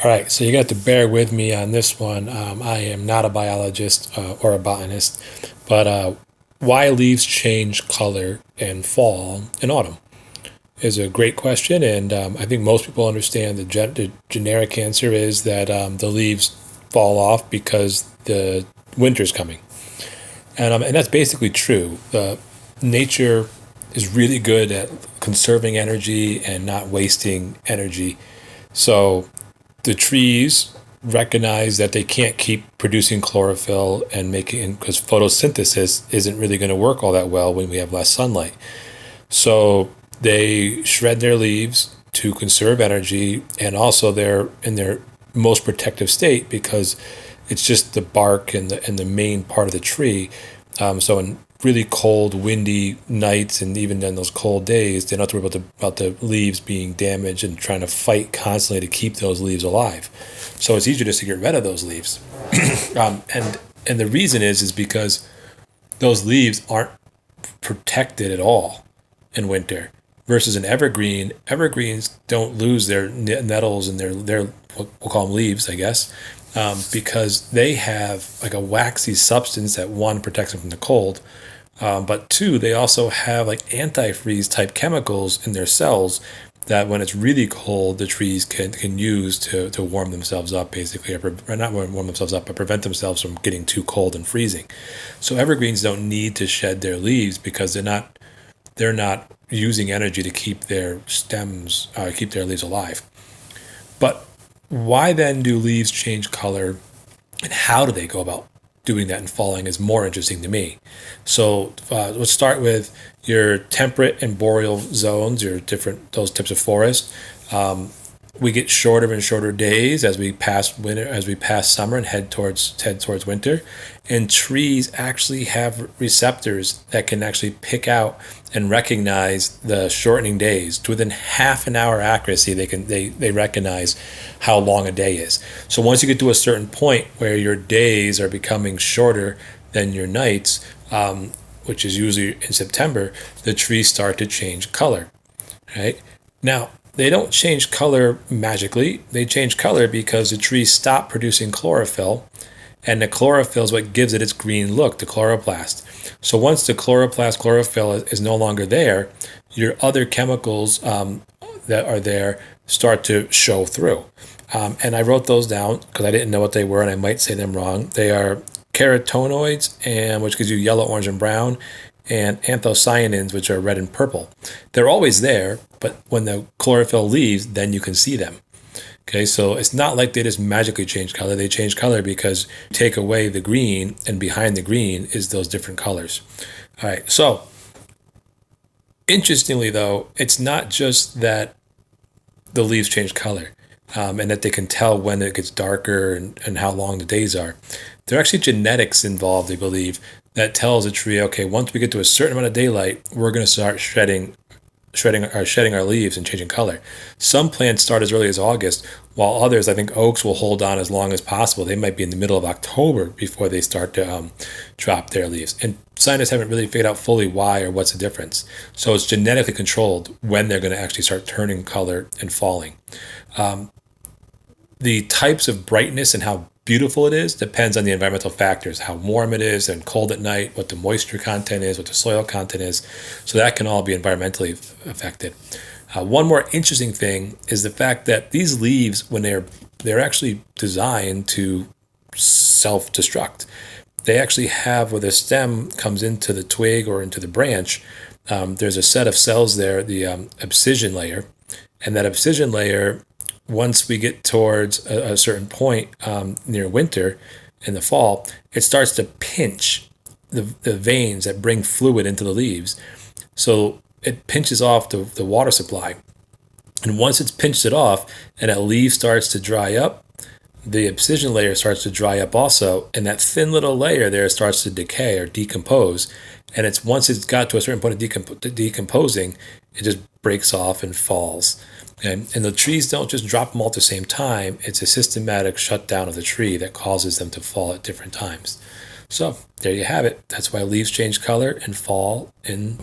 All right, so you got to bear with me on this one. I am not a biologist or a botanist, but why leaves change color in fall and autumn is a great question, and I think most people understand the generic answer is that the leaves fall off because the winter's coming, and that's basically true. Nature is really good at conserving energy and not wasting energy, so the trees recognize that they can't keep producing chlorophyll and making because photosynthesis isn't really going to work all that well when we have less sunlight. So they shred their leaves to conserve energy, and also they're in their most protective state because it's just the bark and the main part of the tree. So in really cold, windy nights, and even in those cold days, they don't have to worry about the leaves being damaged and trying to fight constantly to keep those leaves alive. So it's easier just to get rid of those leaves. And the reason is because those leaves aren't protected at all in winter. Versus an evergreen, evergreens don't lose their nettles and their we'll call them leaves, I guess, because they have like a waxy substance that one protects them from the cold, but two, they also have like antifreeze type chemicals in their cells that when it's really cold, the trees can use to warm themselves up, basically, or not warm themselves up, but prevent themselves from getting too cold and freezing. So evergreens don't need to shed their leaves because they're not using energy to keep their stems, keep their leaves alive. But why then do leaves change color, and how do they go about doing that and falling is more interesting to me. So let's start with your temperate and boreal zones, your different those types of forests. We get shorter and shorter days as we pass winter, as we pass summer and head towards winter. And trees actually have receptors that can actually pick out and recognize the shortening days to within half an hour accuracy. They recognize how long a day is. So once you get to a certain point where your days are becoming shorter than your nights, which is usually in September, the trees start to change color. Right now, they don't change color magically. They change color because the trees stop producing chlorophyll, and the chlorophyll is what gives it its green look, the chloroplast. So once the chlorophyll is no longer there, your other chemicals that are there start to show through. And I wrote those down because I didn't know what they were, and I might say them wrong. They are carotenoids, and which gives you yellow, orange, and brown, and anthocyanins, which are red and purple. They're always there, but when the chlorophyll leaves, then you can see them. Okay, so it's not like they just magically change color. They change color because you take away the green, and behind the green is those different colors. All right, so interestingly, though, it's not just that the leaves change color and that they can tell when it gets darker and how long the days are. There are actually genetics involved, they believe, that tells a tree, okay, once we get to a certain amount of daylight, we're going to start shedding our leaves and changing color. Some plants start as early as August, while others, I think oaks, will hold on as long as possible. They might be in the middle of October before they start to drop their leaves. And scientists haven't really figured out fully why or what's the difference. So it's genetically controlled when they're going to actually start turning color and falling. The types of brightness and how beautiful it is depends on the environmental factors, how warm it is and cold at night, what the moisture content is, what the soil content is. So that can all be environmentally affected. One more interesting thing is the fact that these leaves, when they're actually designed to self-destruct. They actually have, where the stem comes into the twig or into the branch, there's a set of cells there, the abscission layer, and that abscission layer, once we get towards a certain point near winter in the fall, it starts to pinch the veins that bring fluid into the leaves. So it pinches off the water supply. And once it's pinched it off and that leaf starts to dry up, the abscission layer starts to dry up also, and that thin little layer there starts to decay or decompose. And it's once it's got to a certain point of decomposing, it just breaks off and falls. And the trees don't just drop them all at the same time. It's a systematic shutdown of the tree that causes them to fall at different times. So there you have it. That's why leaves change color and fall in